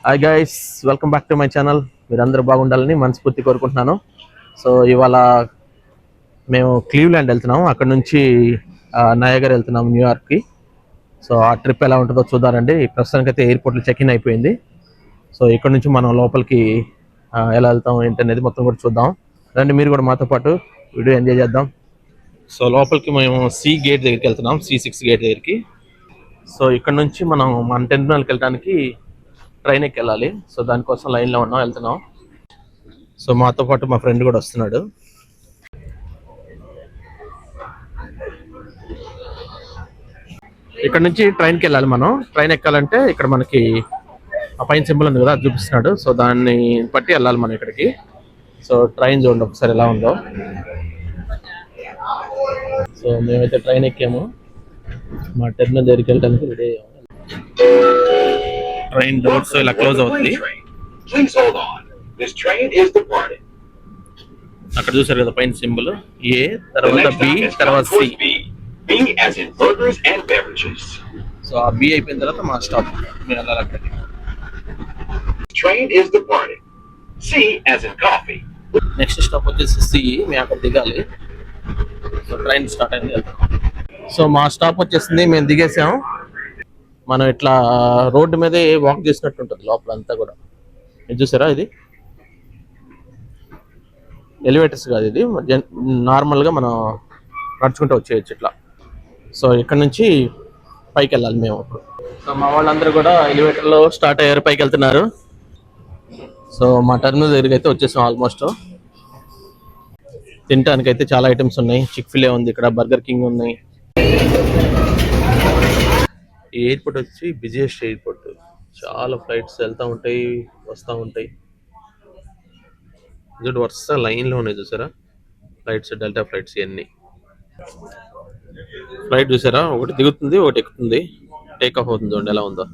Hi guys, welcome back to my channel. మీరందరూ బాగుండాలని మనస్ఫూర్తి కోరుకుంటున్నాను. సో ఇవాళ మేము క్లీవ్లాండ్ వెళ్తున్నాము. అక్కడ నుంచి నయాగర్ వెళ్తున్నాము, న్యూయార్క్కి. సో ఆ ట్రిప్ ఎలా ఉంటుందో చూద్దారండి. ప్రస్తుతానికి అయితే ఎయిర్పోర్ట్లో చెక్ ఇన్ అయిపోయింది. సో ఇక్కడ నుంచి మనం లోపలికి ఎలా వెళ్తాం ఏంటనేది మొత్తం కూడా చూద్దాం రండి. మీరు కూడా మాతో పాటు వీడియో ఎంజాయ్ చేద్దాం. సో లోపలికి మేము సి గేట్ దగ్గరికి వెళ్తున్నాం, C6 గేట్ దగ్గరికి. సో ఇక్కడ నుంచి మనం మన టెర్మినల్కి వెళ్ళడానికి ట్రైన్ ఎక్కి వెళ్ళాలి. సో దానికోసం లైన్లో వెళ్తున్నాం. సో మాతో పాటు మా ఫ్రెండ్ కూడా వస్తున్నాడు. ఇక్కడ నుంచి ట్రైన్కి వెళ్ళాలి. మనం ట్రైన్ ఎక్కాలంటే ఇక్కడ మనకి ఆ పైన సింబల్ ఉంది కదా, అది చూపిస్తున్నాడు. సో దాన్ని బట్టి వెళ్ళాలి మనం ఇక్కడికి. సో ట్రైన్ చూడండి ఒకసారి ఎలా ఉందో. సో మేమైతే ట్రైన్ ఎక్కాము. మా టెర్మినల్ దగ్గరికి వెళ్ళడానికి రెడీ అయ్యాము. ట్రైన్ డోర్స్ ఇలా క్లోజ్ అవుతుంది. అక్కడ చూసారు కదా పైన సింబల్, ఏ తర్వాత బి తర్వాత సి. సో ఆ బి అయిపోయిన తర్వాత మా స్టాప్, మీరు వెళ్ళాలి అక్కడికి. నెక్స్ట్ స్టాప్ వచ్చేసి సి, మేము అక్కడ దిగాలి. సో ట్రైన్ స్టార్ట్ అయింది. సో మా స్టాప్ వచ్చేసింది, మేము దిగేసాం. మనం ఇట్లా రోడ్డు మీదే వాక్ చేసినట్టు ఉంటుంది లోపల అంతా కూడా. ఇది చూసారా, ఇది ఎలివేటర్స్ కాదు, ఇది నార్మల్గా మనం నడుచుకుంటూ వచ్చేయచ్చు ఇట్లా. సో ఇక్కడ నుంచి పైకి వెళ్ళాలి మేము ఇప్పుడు. సో మా వాళ్ళందరూ కూడా ఎలివేటర్లో స్టార్ట్ అయ్యారు, పైకి వెళ్తున్నారు. సో మా టర్మినల్ దగ్గరికి అయితే వచ్చేసాం ఆల్మోస్ట్. తినడానికి అయితే చాలా ఐటమ్స్ ఉన్నాయి. చిక్-ఫిల్-ఏ ఉంది ఇక్కడ, బర్గర్ కింగ్ ఉన్నాయి. ఈ ఎయిర్పోర్ట్ వచ్చి బిజియెస్ట్ ఎయిర్పోర్ట్. చాలా ఫ్లైట్స్ వెళ్తూ ఉంటాయి, వస్తూ ఉంటాయి. వరుస లైన్లో ఉన్నాయి చూసారా ఫ్లైట్స్, డెల్టా ఫ్లైట్స్. ఇవన్నీ ఫ్లైట్ చూసారా, ఒకటి దిగుతుంది ఒకటి ఎక్కుతుంది, టేక్ ఆఫ్ అవుతుంది. చూడండి ఎలా ఉందో.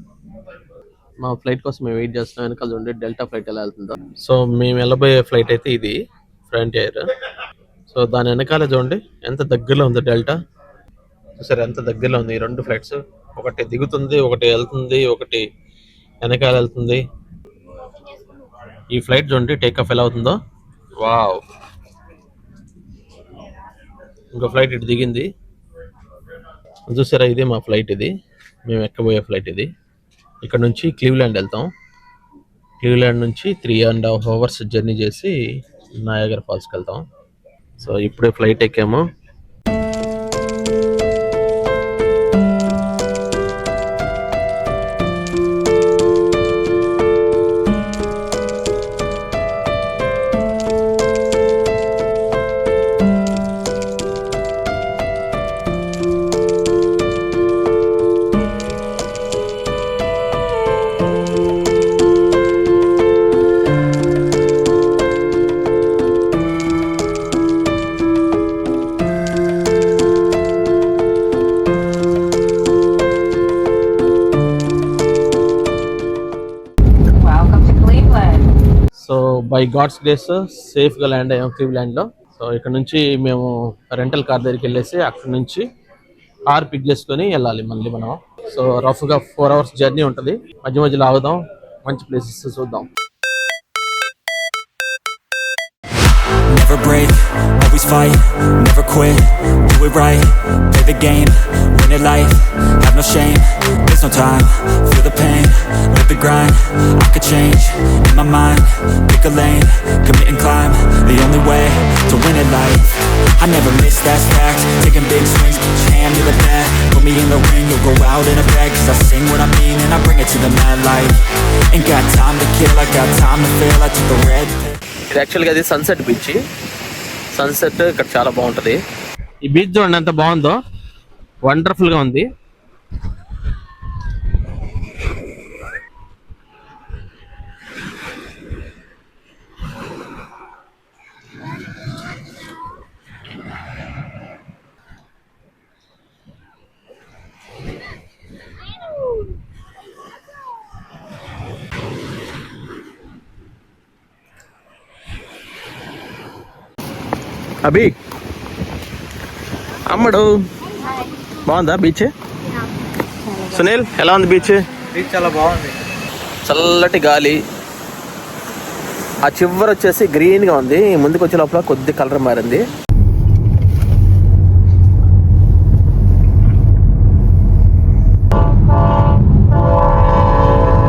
మా ఫ్లైట్ కోసం మేము వెయిట్ చేస్తున్నాం. వెనకాల చూడండి డెల్టా ఫ్లైట్ ఎలా వెళ్తుందో. సో మేము వెళ్ళబోయే ఫ్లైట్ అయితే ఇది, ఫ్రంటియర్. సో దాని వెనకాల చూడండి ఎంత దగ్గరలో ఉంది డెల్టా. చూసారా ఎంత దగ్గరలో ఉంది. ఈ రెండు ఫ్లైట్స్, ఒకటి దిగుతుంది ఒకటి వెళ్తుంది, ఒకటి వెనకాల వెళ్తుంది. ఈ ఫ్లైట్ చూడండి టేక్ ఆఫ్ ఎలా అవుతుందో. వావ్, ఇంకో ఫ్లైట్ ఇటు దిగింది చూసారా. ఇదే మా ఫ్లైట్, ఇది మేము ఎక్కబోయే ఫ్లైట్ ఇది. ఇక్కడ నుంచి క్లీవ్లాండ్ వెళ్తాం. క్లీవ్లాండ్ నుంచి 3.5 hours జర్నీ చేసి నయాగర్ ఫాల్స్కి వెళ్తాం. సో ఇప్పుడే ఫ్లైట్ ఎక్కాము. సో బై గాడ్స్ గ్రేస్ సేఫ్గా ల్యాండ్ అయ్యాం క్లీవ్లాండ్లో. సో ఇక్కడ నుంచి మేము రెంటల్ కార్ దగ్గరికి వెళ్ళేసి అక్కడ నుంచి కార్ పిక్ చేసుకొని వెళ్ళాలి మళ్ళీ మనం. సో రఫ్గా 4 hours జర్నీ ఉంటుంది. మధ్య మధ్యలో ఆగుదాం, మంచి ప్లేసెస్ చూద్దాం. Never break, always fight, never quit, do it right, play the game, win it life, have no shame, there's no time, feel the pain, live the grind, I could change, in my mind, pick a lane, commit and climb, the only way to win it life, I never miss, that's fact, taking big swings, put your hand to the bat, put me in the ring, you'll go out in a bag, cause I sing what I mean and I bring it to the mad light, ain't got time to kill, I got time to feel, I took the red pill. ఇది యాక్చువల్గా అది sunset beach. Sunset ఇక్కడ చాలా బాగుంటుంది. ఈ beach చూడండి ఎంత బాగుందో, వండర్ఫుల్గా ఉంది. అభి, అమ్మడు బాగుందా బీచ్? సునీల్ ఎలా ఉంది బీచ్? బీచ్ చాలా బాగుంది. చల్లటి గాలి. ఆ చివరి వచ్చేసి గ్రీన్గా ఉంది, ముందుకు వచ్చే లోపల కొద్ది కలర్ మారింది.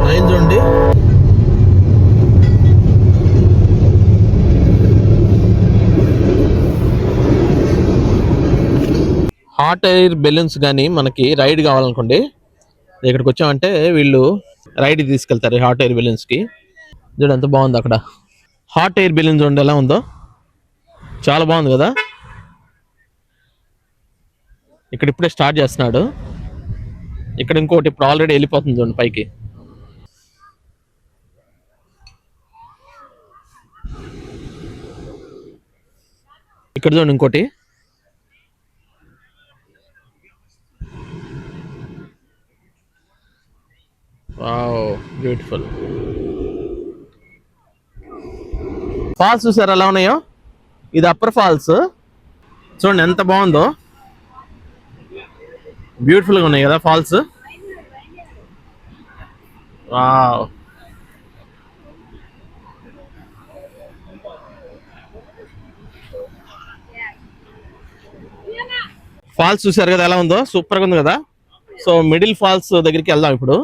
రైలు చూడండి. హాట్ ఎయిర్ బెలూన్స్ కానీ మనకి రైడ్ కావాలనుకోండి, ఇక్కడికి వచ్చామంటే వీళ్ళు రైడ్ తీసుకెళ్తారు హాట్ ఎయిర్ బెలూన్స్కి. చూడండి ఎంత బాగుంది అక్కడ హాట్ ఎయిర్ బెలూన్. చూడండి ఎలా ఉందో, చాలా బాగుంది కదా. ఇక్కడ ఇప్పుడే స్టార్ట్ చేస్తున్నాడు. ఇక్కడ ఇంకోటి ఇప్పుడు ఆల్రెడీ వెళ్ళిపోతుంది చూడండి పైకి. ఇక్కడ చూడండి ఇంకోటి. Wow, beautiful. ఫాల్స్ చూసారు ఎలా ఉన్నాయో. ఇది అప్పర్ ఫాల్స్. చూడండి ఎంత బాగుందో, బ్యూటిఫుల్గా ఉన్నాయి కదా ఫాల్స్. వావ్. ఫాల్స్ చూసారు కదా ఎలా ఉందో, సూపర్గా ఉంది కదా. సో మిడిల్ ఫాల్స్ దగ్గరికి వెళ్దాం ఇప్పుడు.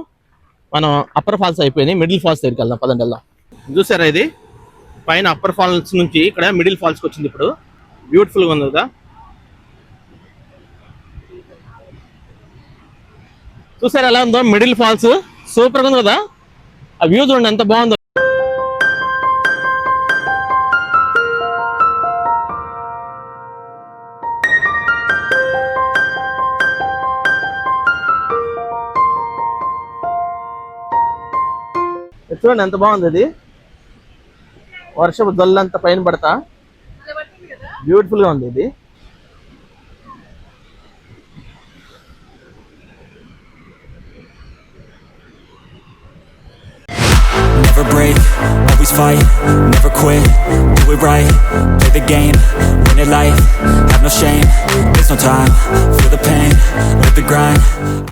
మనం అప్పర్ ఫాల్స్ అయిపోయినాయి, మిడిల్ ఫాల్స్ దగ్గరికి వెళ్దాం, పదండి వెళ్దాం. చూసారా ఇది పైన అప్పర్ ఫాల్స్ నుంచి ఇక్కడ మిడిల్ ఫాల్స్కి వచ్చింది ఇప్పుడు. బ్యూటిఫుల్గా ఉంది కదా. చూసారా ఎలా ఉందో మిడిల్ ఫాల్స్, సూపర్గా ఉంది కదా. ఆ వ్యూ చూడండి ఎంత బాగుందో. చూడండి ఎంత బాగుంది ఇది. వర్షపు జల్లంతా పైన పడతా బ్యూటిఫుల్ గా ఉంది ఇది. Never break, always fight, never quit, do it right, play the game, win it life, have no shame, there's no time, feel the pain, live the grind.